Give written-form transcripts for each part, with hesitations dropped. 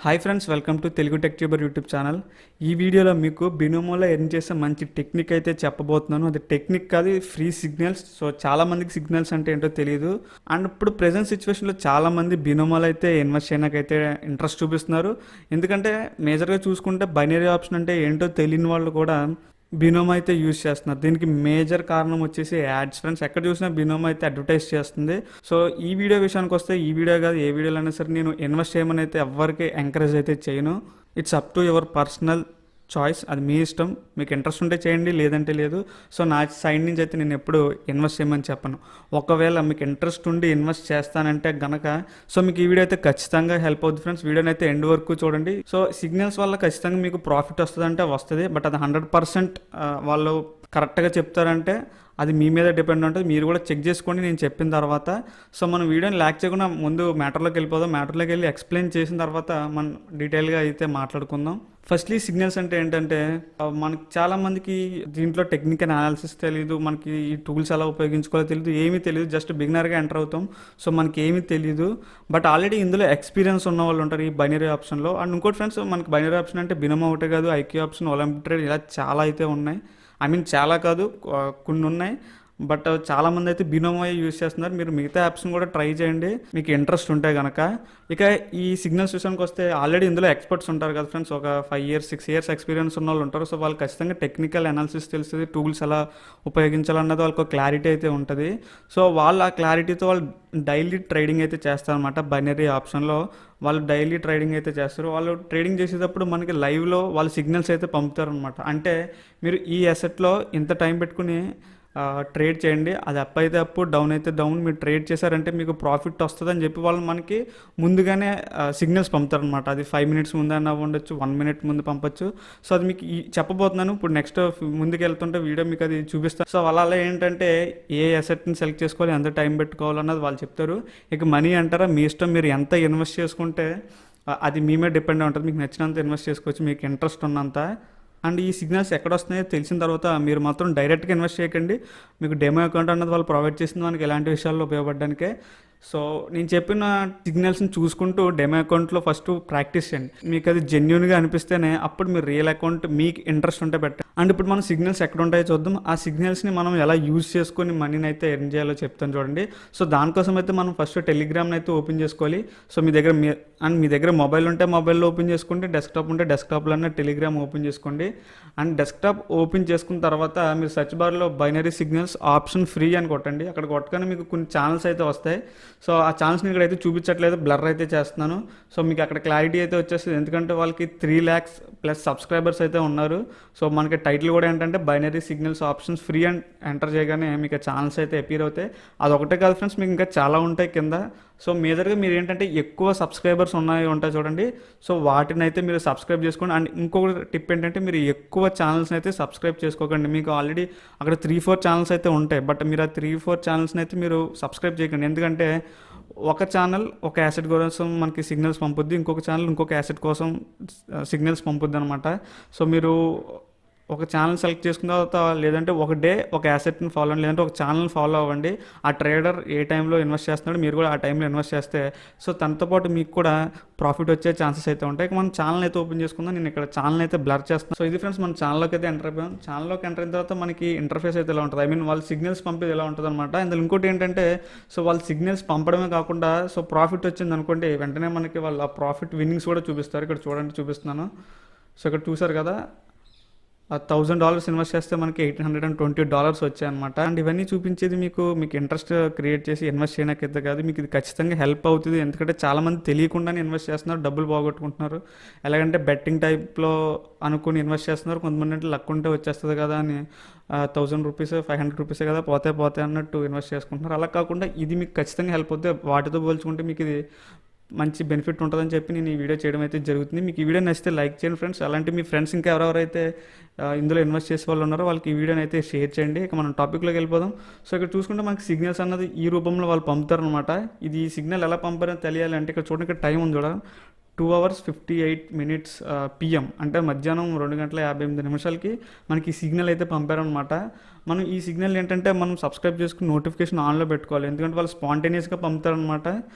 Hi friends, welcome to Telugu tech tuber YouTube channel. ఈ వీడియోలో మీకు బినోమోలో ఎర్న్ చేసే మంచి టెక్నిక్ అయితే చెప్పబోతున్నాను. అది టెక్నిక్ కాదు, ఫ్రీ సిగ్నల్స్. సో చాలా మందికి సిగ్నల్స్ అంటే ఏంటో తెలియదు. అండ్ ఇప్పుడు ప్రెజెంట్ సిచ్యువేషన్లో చాలా మంది బినోమోలో అయితే ఇన్వెస్ట్ చేయడానికైతే ఇంట్రెస్ట్ చూపిస్తున్నారు. ఎందుకంటే మేజర్గా చూసుకుంటే బైనరీ ఆప్షన్ అంటే ఏంటో తెలియని వాళ్ళు కూడా బినోమో అయితే యూజ్ చేస్తున్నారు. దీనికి మేజర్ కారణం వచ్చేసి యాడ్స్ ఫ్రెండ్స్. ఎక్కడ చూసినా బినోమో అయితే అడ్వర్టైజ్ చేస్తుంది. సో ఈ వీడియో విషయానికి వస్తే, ఈ వీడియో కాదు ఏ వీడియోలో అయినా సరే నేను ఇన్వెస్ట్ చేయమని అయితే ఎవరికి ఎంకరేజ్ అయితే చేయను. It's up to your personal choice, అది మీ ఇష్టం. మీకు ఇంట్రెస్ట్ ఉంటే చేయండి, లేదంటే లేదు. సో నా సైడ్ నుంచి అయితే నేను ఎప్పుడు ఇన్వెస్ట్ చేయమని చెప్పను. ఒకవేళ మీకు ఇంట్రెస్ట్ ఉండి ఇన్వెస్ట్ చేస్తానంటే గనక సో మీకు ఈ వీడియో అయితే ఖచ్చితంగా హెల్ప్ అవుతుంది ఫ్రెండ్స్. వీడియోని అయితే ఎండ్ వరకు చూడండి. సో సిగ్నల్స్ వల్ల ఖచ్చితంగా మీకు ప్రాఫిట్ వస్తుందంటే వస్తుంది, బట్ అది 100% వాళ్ళు కరెక్ట్గా చెప్తారంటే అది మీ మీద డిపెండ్ ఉంటుంది. మీరు కూడా చెక్ చేసుకోండి నేను చెప్పిన తర్వాత. సో మనం వీడియోని ల్యాక్ చేయకుండా ముందు మ్యాటర్లోకి వెళ్ళిపోదాం. మ్యాటర్లోకి వెళ్ళి ఎక్స్ప్లెయిన్ చేసిన తర్వాత మనం డీటెయిల్గా అయితే మాట్లాడుకుందాం. ఫస్ట్లీ సిగ్నల్స్ అంటే ఏంటంటే, మనకి చాలామందికి దీంట్లో టెక్నికల్ అనాలిసిస్ తెలియదు, మనకి ఈ టూల్స్ ఎలా ఉపయోగించుకోవాలో తెలియదు, ఏమీ తెలియదు. జస్ట్ బిగినర్గా ఎంటర్ అవుతాం. సో మనకి ఏమీ తెలియదు. బట్ ఆల్రెడీ ఇందులో ఎక్స్పీరియన్స్ ఉన్న వాళ్ళు ఉంటారు ఈ బైనరీ ఆప్షన్లో. అండ్ ఇంకోటి ఫ్రెండ్స్, మనకి బైనరీ ఆప్షన్ అంటే బినోమో ఒకటే కాదు, ఐక్యూ ఆప్షన్, ఒలింపిక్ ట్రేడ్, ఇలా చాలా అయితే ఉన్నాయి. చాలా కాదు, కొన్ని ఉన్నాయి. బట్ చాలామంది అయితే బినోమో యూజ్ చేస్తున్నారు. మీరు మిగతా యాప్స్ని కూడా ట్రై చేయండి మీకు ఇంట్రెస్ట్ ఉంటే కనుక. ఇక ఈ సిగ్నల్స్ విషయానికి వస్తే, ఆల్రెడీ ఇందులో ఎక్స్పర్ట్స్ ఉంటారు కదా ఫ్రెండ్స్. ఒక 5 years 6 years ఎక్స్పీరియన్స్ ఉన్న వాళ్ళు ఉంటారు. సో వాళ్ళు ఖచ్చితంగా టెక్నికల్ అనాలిసిస్ తెలుస్తుంది, టూల్స్ ఎలా ఉపయోగించాలన్నది వాళ్ళకి క్లారిటీ అయితే ఉంటుంది. సో వాళ్ళు ఆ క్లారిటీతో వాళ్ళు డైలీ ట్రేడింగ్ అయితే చేస్తారనమాట. బైనరీ ఆప్షన్లో వాళ్ళు డైలీ ట్రేడింగ్ అయితే చేస్తారు. వాళ్ళు ట్రేడింగ్ చేసేటప్పుడు మనకి లైవ్లో వాళ్ళు సిగ్నల్స్ అయితే పంపుతారు అనమాట. అంటే మీరు ఈ అసెట్లో ఇంత టైం పెట్టుకుని ట్రేడ్ చేయండి, అది అప్ అయితే అప్, డౌన్ అయితే డౌన్, మీరు ట్రేడ్ చేశారంటే మీకు ప్రాఫిట్ వస్తుందని చెప్పి వాళ్ళు మనకి ముందుగానే సిగ్నల్స్ పంపుతారనమాట. అది 5 minutes ముందైనా ఉండొచ్చు, 1 minute ముందు పంపొచ్చు. సో అది మీకు చెప్పబోతున్నాను ఇప్పుడు. నెక్స్ట్ ముందుకు వెళ్తుంటే వీడియో మీకు అది చూపిస్తాను. సో అలా ఏంటంటే ఏ అసెట్ని సెలెక్ట్ చేసుకోవాలి, ఎంత టైం పెట్టుకోవాలన్నది వాళ్ళు చెప్తారు. ఇక మనీ అంటారా, మీ ఇష్టం. మీరు ఎంత ఇన్వెస్ట్ చేసుకుంటే అది మీ మీద డిపెండ్ ఉంటుంది. మీకు నచ్చినంత ఇన్వెస్ట్ చేసుకోవచ్చు, మీకు ఇంట్రెస్ట్ ఉన్నంత. అండ్ ఈ సిగ్నల్స్ ఎక్కడ వస్తున్నాయో తెలిసిన తర్వాత మీరు మాత్రం డైరెక్ట్గా ఇన్వెస్ట్ చేయకండి. మీకు డెమో అకౌంట్ అన్నది వాళ్ళు ప్రొవైడ్ చేసింది మనకి ఎలాంటి విషయాల్లో ఉపయోగపడడానికే. సో నేను చెప్పిన సిగ్నల్స్ని చూసుకుంటూ డెమో అకౌంట్లో ఫస్ట్ ప్రాక్టీస్ చేయండి. మీకు అది జెన్యున్గా అనిపిస్తేనే అప్పుడు మీరు రియల్ అకౌంట్ మీకు ఇంట్రెస్ట్ ఉంటే పెట్టండి. అండ్ ఇప్పుడు మనం సిగ్నల్స్ ఎక్కడ ఉంటాయో చూద్దాం. ఆ సిగ్నల్స్ని మనం ఎలా యూజ్ చేసుకొని మనీని అయితే ఎర్న్ చేయాలో చెప్తాను చూడండి. సో దానికోసం అయితే మనం ఫస్ట్ టెలిగ్రామ్ని అయితే ఓపెన్ చేసుకోవాలి. సో మీ దగ్గర మొబైల్ ఉంటే మొబైల్లో ఓపెన్ చేసుకోండి, డెస్క్టాప్ ఉంటే డెస్క్టాప్లోనే టెలిగ్రామ్ ఓపెన్ చేసుకోండి. అండ్ డెస్క్టాప్ ఓపెన్ చేసుకున్న తర్వాత మీరు సెర్చ్ బార్లో బైనరీ సిగ్నల్స్ ఆప్షన్ ఫ్రీ అని కొట్టండి. అక్కడ కొట్టగానే మీకు కొన్ని ఛానల్స్ అయితే వస్తాయి. సో ఆ ఛానల్స్ని ఇక్కడైతే చూపించట్లేదు, బ్లర్ అయితే చేస్తున్నాను. సో మీకు అక్కడ క్లారిటీ అయితే వచ్చేస్తుంది, ఎందుకంటే వాళ్ళకి 3 lakhs ప్లస్ సబ్స్క్రైబర్స్ అయితే ఉన్నారు. సో మనకి టైటిల్ కూడా ఏంటంటే బైనరీ సిగ్నల్స్ ఆప్షన్స్ ఫ్రీ అని ఎంటర్ చేయగానే మీకు ఛానల్స్ అయితే అపీర్ అవుతాయి. అదొకటే కాదు ఫ్రెండ్స్, మీకు ఇంకా చాలా ఉంటాయి కింద. సో మేజర్గా మీరు ఏంటంటే ఎక్కువ సబ్స్క్రైబర్స్ ఉంటాయి చూడండి. సో వాటిని అయితే మీరు సబ్స్క్రైబ్ చేసుకోండి. అండ్ ఇంకొక టిప్ ఏంటంటే, మీరు ఎక్కువ ఛానల్స్ని అయితే సబ్స్క్రైబ్ చేసుకోకండి. మీకు ఆల్రెడీ అక్కడ 3-4 ఛానల్స్ అయితే ఉంటాయి. బట్ మీరు ఆ 3-4 ఛానల్స్ని అయితే మీరు సబ్స్క్రైబ్ చేయకండి. ఎందుకంటే ఒక ఛానల్ ఒక యాసెట్ కోసం మనకి సిగ్నల్స్ పంపుద్ది, ఇంకొక ఛానల్ ఇంకొక యాసెట్ కోసం సిగ్నల్స్ పంపుద్ది అనమాట. సో మీరు ఒక ఛానల్ సెలెక్ట్ చేసుకున్న తర్వాత, లేదంటే ఒక డే ఒక యాసెట్ని ఫాలో అవ్వండి, లేదంటే ఒక ఛానల్ ఫాలో అవ్వండి. ఆ ట్రేడర్ ఏ టైంలో ఇన్వెస్ట్ చేస్తున్నాడో మీరు కూడా ఆ టైంలో ఇన్వెస్ట్ చేస్తే సో తనతో పాటు మీకు కూడా ప్రాఫిట్ వచ్చే ఛాన్సెస్ అయితే ఉంటాయి. మనం ఛానల్ అయితే ఓపెన్ చేసుకుందాం. నేను ఇక్కడ ఛానల్ అయితే బ్లర్ చేస్తాను. సో ఇది ఫ్రెండ్స్, మన ఛానల్లోకి అయితే ఎంటర్ అయిపోయాం. ఛానల్లోకి ఎంటర్ అయిన తర్వాత మనకి ఇంటర్ఫేస్ అయితే ఎలా ఉంటుంది, వాళ్ళు సిగ్నల్స్ పంపేది ఎలా ఉంటుంది అనమాట. ఇందులో ఇంకోటి ఏంటంటే, సో వాళ్ళు సిగ్నల్స్ పంపడమే కాకుండా సో ప్రాఫిట్ వచ్చింది అనుకోండి, వెంటనే మనకి వాళ్ళు ఆ ప్రాఫిట్ విన్నింగ్స్ కూడా చూపిస్తారు. ఇక్కడ చూడండి, చూపిస్తున్నాను. సో ఇక్కడ చూసారు కదా, $1,000 ఇన్వెస్ట్ చేస్తే మనకి $820 వచ్చాయన్నమాట. అండ్ ఇవన్నీ చూపించేది మీకు ఇంట్రెస్ట్ క్రియేట్ చేసి ఇన్వెస్ట్ చేయడానికైతే కాదు, మీకు ఇది ఖచ్చితంగా హెల్ప్ అవుతుంది. ఎందుకంటే చాలామంది తెలియకుండానే ఇన్వెస్ట్ చేస్తున్నారు, డబ్బులు పోగొట్టుకుంటున్నారు. ఎలాగంటే బెట్టింగ్ టైప్లో అనుకుని ఇన్వెస్ట్ చేస్తున్నారు. కొంతమంది అంటే లక్ ఉంటే వచ్చేస్తుంది కదా అని ₹1,000 ₹500 కదా పోతే అన్నట్టు ఇన్వెస్ట్ చేసుకుంటున్నారు. అలా కాకుండా ఇది మీకు ఖచ్చితంగా హెల్ప్ అవుతుంది. వాటితో పోల్చుకుంటే మీకు ఇది మంచి బెనిఫిట్ ఉంటుందని చెప్పి నేను ఈ వీడియో చేయడం అయితే జరుగుతుంది. మీకు ఈ వీడియో నచ్చితే లైక్ చేయండి ఫ్రెండ్స్. అలాంటి మీ ఫ్రెండ్స్ ఇంకా ఎవరెవరైతే ఇందులో ఇన్వెస్ట్ చేసే వాళ్ళు ఉన్నారో వాళ్ళకి ఈ వీడియోని అయితే షేర్ చేయండి. ఇక మనం టాపిక్లోకి వెళ్ళిపోదాం. సో ఇక్కడ చూసుకుంటే మనకి సిగ్నల్స్ అన్నది ఈ రూపంలో వాళ్ళు పంపుతారనమాట. ఇది సిగ్నల్ ఎలా పంపారని తెలియాలి అంటే ఇక్కడ చూడండి, ఇక్కడ టైం ఉంది చూడ 2:58 PM, అంటే మధ్యాహ్నం 2:58 మనకి ఈ సిగ్నల్ అయితే పంపారనమాట. మనం ఈ సిగ్నల్ ఏంటంటే మనం సబ్స్క్రైబ్ చేసుకుని నోటిఫికేషన్ ఆన్లో పెట్టుకోవాలి, ఎందుకంటే వాళ్ళు స్పాంటేనియస్గా పంపుతారనమాట.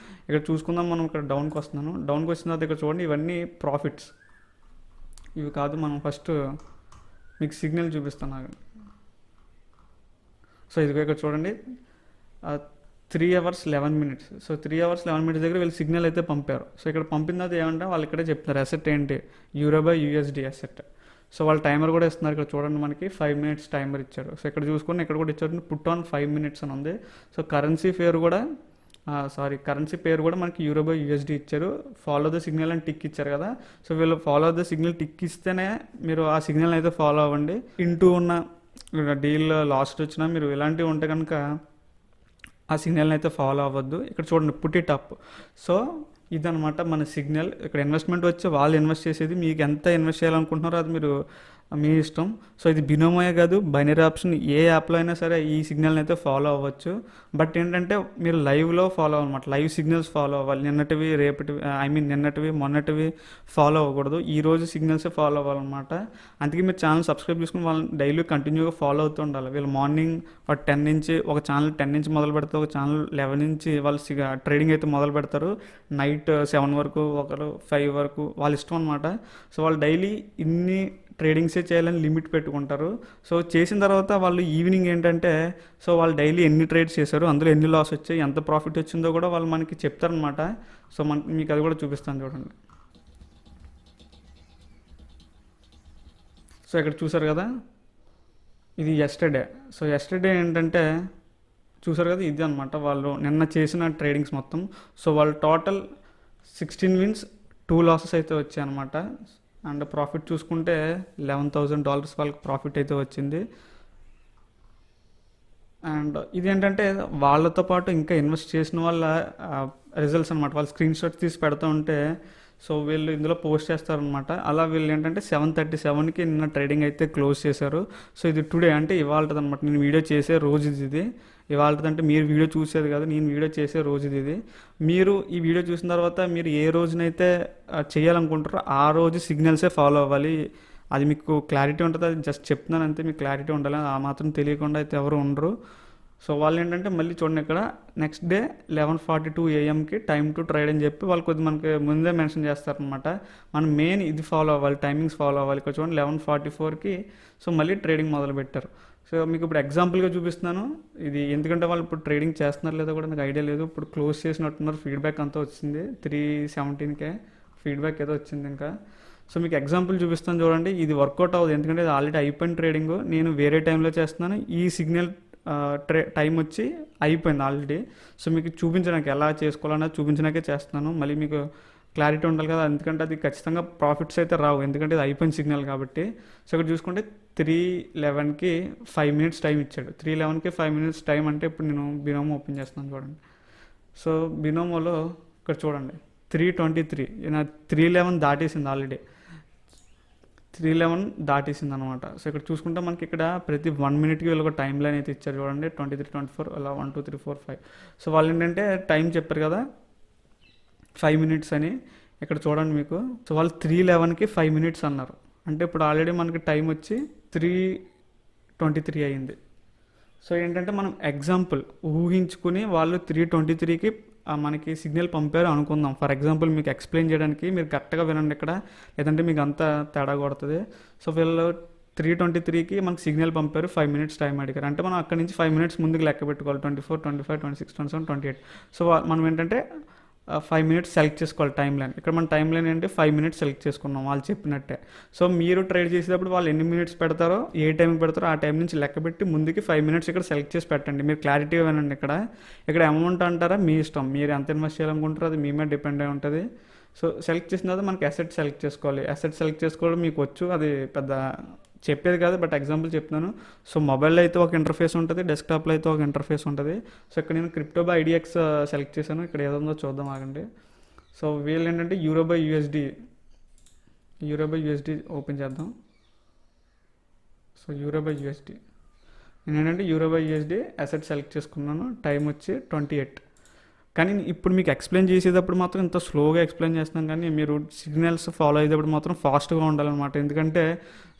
ఇక్కడ చూసుకుందాం, మనం ఇక్కడ డౌన్కి వస్తున్నాను. డౌన్కి వచ్చిన తర్వాత ఇక్కడ చూడండి, ఇవన్నీ ప్రాఫిట్స్, ఇవి కాదు. మనం ఫస్ట్ మీకు సిగ్నల్ చూపిస్తాను. సో ఇదిగో ఇక్కడ చూడండి, 3:11. సో 3:11 దగ్గర వీళ్ళు సిగ్నల్ అయితే పంపారు. సో ఇక్కడ పంపిన తర్వాత ఏమంటే వాళ్ళు ఇక్కడే చెప్తున్నారు అసెట్ ఏంటి, EUR/USD అసెట్. సో వాళ్ళు టైమర్ కూడా ఇస్తున్నారు. ఇక్కడ చూడండి, మనకి 5 minutes టైమర్ ఇచ్చారు. సో ఇక్కడ చూసుకుని ఇక్కడ కూడా ఇచ్చారు, పుట్ ఆన్ 5 minutes అని ఉంది. సో కరెన్సీ పేరు కూడా మనకి EUR/USD ఇచ్చారు. ఫాలో ద సిగ్నల్ అని టిక్ ఇచ్చారు కదా. సో వీళ్ళు ఫాలో ద సిగ్నల్ టిక్ ఇస్తేనే మీరు ఆ సిగ్నల్ అయితే ఫాలో అవ్వండి. ఇంటూ ఉన్న డీల్ లాస్ట్ వచ్చినా మీరు ఇలాంటివి ఉంటే కనుక ఆ సిగ్నల్ని అయితే ఫాలో అవ్వద్దు. ఇక్కడ చూడండి, పుట్ ఇట్ అప్. సో ఇదనమాట మన సిగ్నల్. ఇక్కడ ఇన్వెస్ట్మెంట్ వచ్చి వాళ్ళు ఇన్వెస్ట్ చేసేది, మీకు ఎంత ఇన్వెస్ట్ చేయాలనుకుంటున్నారో అది మీరు మీ ఇష్టం. సో ఇది బినోమోయే కాదు, బైనరీ ఆప్షన్ ఏ యాప్లో అయినా సరే ఈ సిగ్నల్ని అయితే ఫాలో అవ్వచ్చు. బట్ ఏంటంటే మీరు లైవ్లో ఫాలో అవ్వనమాట, లైవ్ సిగ్నల్స్ ఫాలో అవ్వాలి. నిన్నటివి నిన్నటివి మొన్నటివి ఫాలో అవ్వకూడదు, ఈ రోజు సిగ్నల్సే ఫాలో అవ్వాలన్నమాట. అందుకే మీరు ఛానల్ సబ్స్క్రైబ్ చేసుకుని వాళ్ళని డైలీ కంటిన్యూగా ఫాలో అవుతూ ఉండాలి. వీళ్ళు మార్నింగ్ 10 నుంచి ఒక ఛానల్ 10 నుంచి మొదలు పెడతారు, ఒక ఛానల్ 11 నుంచి వాళ్ళు ట్రేడింగ్ అయితే మొదలు పెడతారు. నైట్ 7 వరకు, ఒకరు 5 వరకు, వాళ్ళ ఇష్టం అనమాట. సో వాళ్ళు డైలీ ఇన్ని ట్రేడింగ్సే చేయాలని లిమిట్ పెట్టుకుంటారు. సో చేసిన తర్వాత వాళ్ళు ఈవినింగ్ ఏంటంటే, సో వాళ్ళు డైలీ ఎన్ని ట్రేడ్స్ చేశారు, అందులో ఎన్ని లాస్ వచ్చాయి, ఎంత ప్రాఫిట్ వచ్చిందో కూడా వాళ్ళు మనకి చెప్తారనమాట. సో మీకు అది కూడా చూపిస్తాను చూడండి. సో ఇక్కడ చూసారు కదా, ఇది ఎస్టర్డే. సో ఎస్టర్డే ఏంటంటే చూసారు కదా, ఇది అనమాట వాళ్ళు నిన్న చేసిన ట్రేడింగ్స్ మొత్తం. సో వాళ్ళు టోటల్ 16 wins 2 losses అయితే వచ్చాయి అనమాట. అండ్ ప్రాఫిట్ చూసుకుంటే $11,000 వాళ్ళకి ప్రాఫిట్ అయితే వచ్చింది. అండ్ ఇదేంటంటే వాళ్ళతో పాటు ఇంకా ఇన్వెస్ట్ చేసిన వాళ్ళ రిజల్ట్స్ అనమాట. వాళ్ళు స్క్రీన్ షాట్ తీసి పెడతా ఉంటే సో వీళ్ళు ఇందులో పోస్ట్ చేస్తారనమాట. అలా వీళ్ళు ఏంటంటే 7:37కి నిన్న ట్రేడింగ్ అయితే క్లోజ్ చేశారు. సో ఇది టుడే అంటే ఇవాళది అనమాట. నేను వీడియో చేసే రోజు ఇది. ఇవాళది అంటే మీరు వీడియో చూసేది కాదు, నేను వీడియో చేసే రోజు ఇది. మీరు ఈ వీడియో చూసిన తర్వాత మీరు ఏ రోజునైతే చేయాలనుకుంటారో ఆ రోజు సిగ్నల్సే ఫాలో అవ్వాలి. అది మీకు క్లారిటీ ఉంటుంది, అది జస్ట్ చెప్తున్నాను అంతే, మీకు క్లారిటీ ఉండాలి. ఆ మాత్రం తెలియకుండా అయితే ఎవరు ఉండరు. సో వాళ్ళు ఏంటంటే మళ్ళీ చూడండి, ఇక్కడ next day 11:42 AM time to trade అని చెప్పి వాళ్ళు కొద్దిగా మనకి ముందే మెన్షన్ చేస్తారనమాట. మనం మెయిన్ ఇది ఫాలో అవ్వాలి, టైమింగ్స్ ఫాలో అవ్వాలి. ఇక్కడ చూడండి 11:44కి సో మళ్ళీ ట్రేడింగ్ మొదలు పెట్టారు. సో మీకు ఇప్పుడు ఎగ్జాంపుల్గా చూపిస్తున్నాను ఇది, ఎందుకంటే వాళ్ళు ఇప్పుడు ట్రేడింగ్ చేస్తున్నారు లేదో కూడా నాకు ఐడియా లేదు. ఇప్పుడు క్లోజ్ చేసినట్టున్నారు, ఫీడ్బ్యాక్ అంతా వచ్చింది 3:17 ఫీడ్బ్యాక్ ఏదో వచ్చింది ఇంకా. సో మీకు ఎగ్జాంపుల్ చూపిస్తాను చూడండి. ఇది వర్కౌట్ అవ్వదు, ఎందుకంటే ఇది ఆల్రెడీ అయిపోయిన ట్రేడింగ్, నేను వేరే టైంలో చేస్తున్నాను. ఈ సిగ్నల్ టైం వచ్చి అయిపోయింది ఆల్రెడీ. సో మీకు చూపించడానికి ఎలా చేసుకోవాలన్నది చూపించడానికే చేస్తున్నాను. మళ్ళీ మీకు క్లారిటీ ఉండాలి కదా, ఎందుకంటే అది ఖచ్చితంగా ప్రాఫిట్స్ అయితే రావు, ఎందుకంటే ఇది అయిపోయిన సిగ్నల్ కాబట్టి. సో ఇక్కడ చూసుకుంటే 3:11కి 5 minutes టైం ఇచ్చాడు. 3:11కి 5 minutes టైం అంటే ఇప్పుడు నేను బినోమో ఓపెన్ చేస్తున్నాను చూడండి. సో బినోమోలో ఇక్కడ చూడండి 3:23, 3:11 దాటేసింది ఆల్రెడీ, 3:11 దాటేసింది అనమాట. సో ఇక్కడ చూసుకుంటే మనకి ఇక్కడ ప్రతి 1 minute వీళ్ళు ఒక టైం లైన్ అయితే ఇచ్చారు చూడండి, 23, 24 అలా 1, 2, 3, 4, 5. సో వాళ్ళు ఏంటంటే టైం చెప్పారు కదా 5 minutes అని, ఇక్కడ చూడండి మీకు. సో వాళ్ళు 3:11కి 5 minutes అన్నారు, అంటే ఇప్పుడు ఆల్రెడీ మనకి టైం వచ్చి 3:23 అయింది. సో ఏంటంటే మనం ఎగ్జాంపుల్ ఊహించుకుని వాళ్ళు 3:23కి మనకి సిగ్నల్ పంపారు అనుకుందాం. ఫర్ ఎగ్జాంపుల్ మీకు ఎక్స్ప్లెయిన్ చేయడానికి మీరు కరెక్ట్గా వినండి ఇక్కడ, లేదంటే మీకు అంతా తేడా కొడుతుంది. సో వీళ్ళు 3:23కి మనకి సిగ్నల్ పంపారు, 5 minutes టైం అడిగారు, అంటే మనం అక్కడ నుంచి 5 minutes ముందుకు లెక్క పెట్టుకోవాలి. 24, 25, 26, 27, 28. సో మనం ఏంటంటే 5 minutes సెలెక్ట్ చేసుకోవాలి టైం లైన్. ఇక్కడ మన టైం లైన్ ఏంటి 5 minutes సెలెక్ట్ చేసుకున్నాం వాళ్ళు చెప్పినట్టే. సో మీరు ట్రేడ్ చేసేటప్పుడు వాళ్ళు ఎన్ని మినిట్స్ పెడతారో, ఏ టైంకి పెడతారో ఆ టైం నుంచి లెక్క పెట్టి ముందుకి 5 minutes ఇక్కడ సెలెక్ట్ చేసి పెట్టండి. మీరు క్లారిటీగా వినండి. ఇక్కడ అమౌంట్ అంటారా మీ ఇష్టం, మీరు ఎంత ఇన్వెస్ట్ చేయాలనుకుంటారో అది మీ మీద డిపెండ్ అయి ఉంటుంది. సో సెలెక్ట్ చేసిన తర్వాత మనకి అసెట్ సెలెక్ట్ చేసుకోవాలి. అసెట్ సెలెక్ట్ చేసుకోవడం మీకు వచ్చు, అది పెద్ద చెప్పేది కాదు, బట్ ఎగ్జాంపుల్ చెప్తున్నాను. సో మొబైల్లో అయితే ఒక ఇంటర్ఫేస్ ఉంటుంది, డెస్క్టాప్లో అయితే ఒక ఇంటర్ఫేస్ ఉంటుంది. సో ఇక్కడ నేను Crypto/IDX సెలెక్ట్ చేశాను. ఇక్కడ ఏదో ఉందో చూద్దాం ఆగండి. సో వీళ్ళు ఏంటంటే EUR/USD ఓపెన్ చేద్దాం. సో EUR/USD నేను ఏంటంటే EUR/USD అసెట్ సెలెక్ట్ చేసుకున్నాను. టైం వచ్చి కానీ ఇప్పుడు మీకు ఎక్స్ప్లెయిన్ చేసేటప్పుడు మాత్రం ఇంత స్లోగా ఎక్స్ప్లెయిన్ చేస్తున్నాం, కానీ మీరు సిగ్నల్స్ ఫాలో అయ్యేటప్పుడు మాత్రం ఫాస్ట్గా ఉండాలన్నమాట. ఎందుకంటే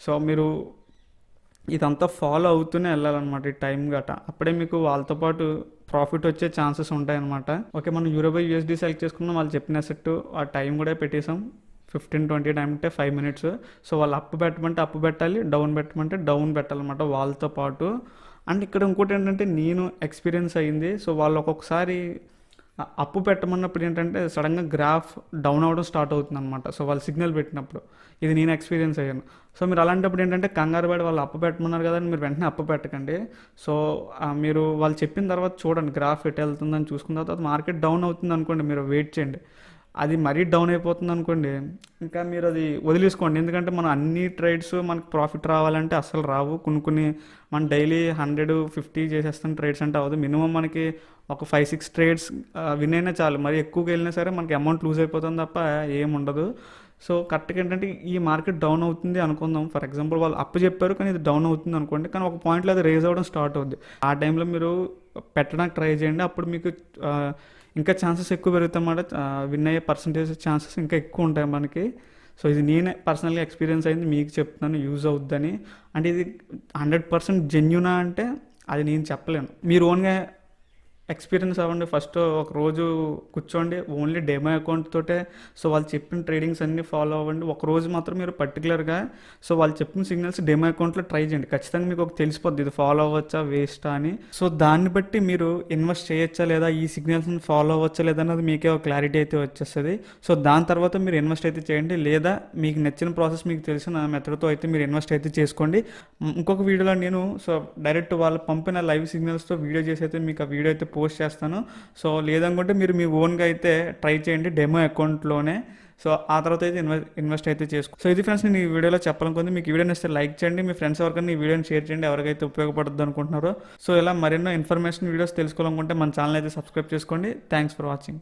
సో మీరు ఇదంతా ఫాలో అవుతూనే వెళ్ళాలన్నమాట ఈ టైం గట. అప్పుడే మీకు వాళ్ళతో పాటు ప్రాఫిట్ వచ్చే ఛాన్సెస్ ఉంటాయన్నమాట. ఓకే, మనం యూరోబై USD సెలెక్ట్ చేసుకున్నాం, వాళ్ళు చెప్పిన అసెట్ ఆ టైం కూడా పెట్టేసాం 15-20 టైం అంటే 5 మినిట్స్. సో వాళ్ళు అప్ పెట్టమంటే అప్ పెట్టాలి, డౌన్ పెట్టమంటే డౌన్ పెట్టాలన్నమాట వాళ్ళతో పాటు. అండ్ ఇక్కడ ఇంకోటి ఏంటంటే నేను ఎక్స్పీరియన్స్ అయ్యింది. సో వాళ్ళు ఒక్కొక్కసారి అప్పు పెట్టమన్నప్పుడు ఏంటంటే సడన్గా గ్రాఫ్ డౌన్ అవ్వడం స్టార్ట్ అవుతుంది అనమాట. సో వాళ్ళు సిగ్నల్ పెట్టినప్పుడు ఇది నేను ఎక్స్పీరియన్స్ అయ్యాను. సో మీరు అలాంటప్పుడు ఏంటంటే కంగారు పడి వాళ్ళు అప్పు పెట్టమన్నారు కదా అని మీరు వెంటనే అప్పు పెట్టకండి. సో మీరు వాళ్ళు చెప్పిన తర్వాత చూడండి గ్రాఫ్ ఎటు వెళ్తుందని చూసుకున్న తర్వాత మార్కెట్ డౌన్ అవుతుంది అనుకోండి, మీరు వెయిట్ చేయండి. అది మరీ డౌన్ అయిపోతుంది అనుకోండి, ఇంకా మీరు అది వదిలేసుకోండి. ఎందుకంటే మనం అన్ని ట్రేడ్స్ మనకు ప్రాఫిట్ రావాలంటే అస్సలు రావు. కొన్ని మనం డైలీ 100-50 చేసేస్తాం ట్రేడ్స్ అంటే అవ్వదు. మినిమం మనకి ఒక 5-6 ట్రేడ్స్ విన్ అయినా చాలు. మరి ఎక్కువగా వెళ్ళినా సరే మనకి అమౌంట్ లూజ్ అయిపోతుంది తప్ప ఏం ఉండదు. సో కరెక్ట్గా ఏంటంటే ఈ మార్కెట్ డౌన్ అవుతుంది అనుకుందాం. ఫర్ ఎగ్జాంపుల్ వాళ్ళు అప్పు చెప్పారు కానీ ఇది డౌన్ అవుతుంది అనుకోండి, కానీ ఒక పాయింట్లో అది రేజ్ అవ్వడం స్టార్ట్ అవుద్ది. ఆ టైంలో మీరు పెట్టడానికి ట్రై చేయండి. అప్పుడు మీకు ఇంకా ఛాన్సెస్ ఎక్కువ పెరుగుతాయి అన్నమాట. విన్ అయ్యే పర్సంటేజ్ ఛాన్సెస్ ఇంకా ఎక్కువ ఉంటాయి మనకి. సో ఇది నేనే పర్సనల్గా ఎక్స్పీరియన్స్ అయింది, మీకు చెప్తున్నాను యూజ్ అవుద్దని. అంటే ఇది 100% జెన్యునా అంటే అది నేను చెప్పలేను. మీరు ఓన్గా ఎక్స్పీరియన్స్ అవ్వండి. ఫస్ట్ ఒక రోజు కూర్చోండి, ఓన్లీ డెమో అకౌంట్ తోటే సో వాళ్ళు చెప్పిన ట్రేడింగ్స్ అన్నీ ఫాలో అవ్వండి. ఒక రోజు మాత్రం మీరు పర్టికులర్గా సో వాళ్ళు చెప్పిన సిగ్నల్స్ డెమో అకౌంట్లో ట్రై చేయండి. ఖచ్చితంగా మీకు ఒక తెలిసిపోద్ది ఇది ఫాలో అవ్వచ్చా వేస్టా అని. సో దాన్ని బట్టి మీరు ఇన్వెస్ట్ చేయొచ్చా లేదా, ఈ సిగ్నల్స్ని ఫాలో అవ్వచ్చా లేదా అన్నది మీకే ఒక క్లారిటీ అయితే వచ్చేస్తుంది. సో దాని తర్వాత మీరు ఇన్వెస్ట్ అయితే చేయండి, లేదా మీకు నచ్చిన ప్రాసెస్ మీకు తెలిసిన మెథడ్తో అయితే మీరు ఇన్వెస్ట్ అయితే చేసుకోండి. ఇంకొక వీడియోలో నేను సో డైరెక్ట్ వాళ్ళు పంపిన లైవ్ సిగ్నల్స్తో వీడియో చేసి అయితే మీకు ఆ వీడియో అయితే పోస్ట్ చేస్తాను. సో లేదనుకుంటే మీరు మీ ఓన్గా అయితే ట్రై చేయండి డెమో అకౌంట్లోనే. సో ఆ తర్వాత అయితే ఇన్వెస్ట్ అయితే చేసుకో. సో ఇది ఫ్రెండ్స్ నేను ఈ వీడియోలో చెప్పాలనుకుంది. మీకు ఈ వీడియో నచ్చితే లైక్ చేయండి, మీ ఫ్రెండ్స్ ఎవరికైనా ఈ వీడియోని షేర్ చేయండి ఎవరికైతే ఉపయోగపడుతుంది అనుకుంటున్నారో. సో ఇలా మరెన్నో ఇన్ఫర్మేషన్ వీడియోస్ తెలుసుకోవాలనుకుంటే మన ఛానల్ అయితే సబ్స్క్రైబ్ చేసుకోండి. Thanks for watching.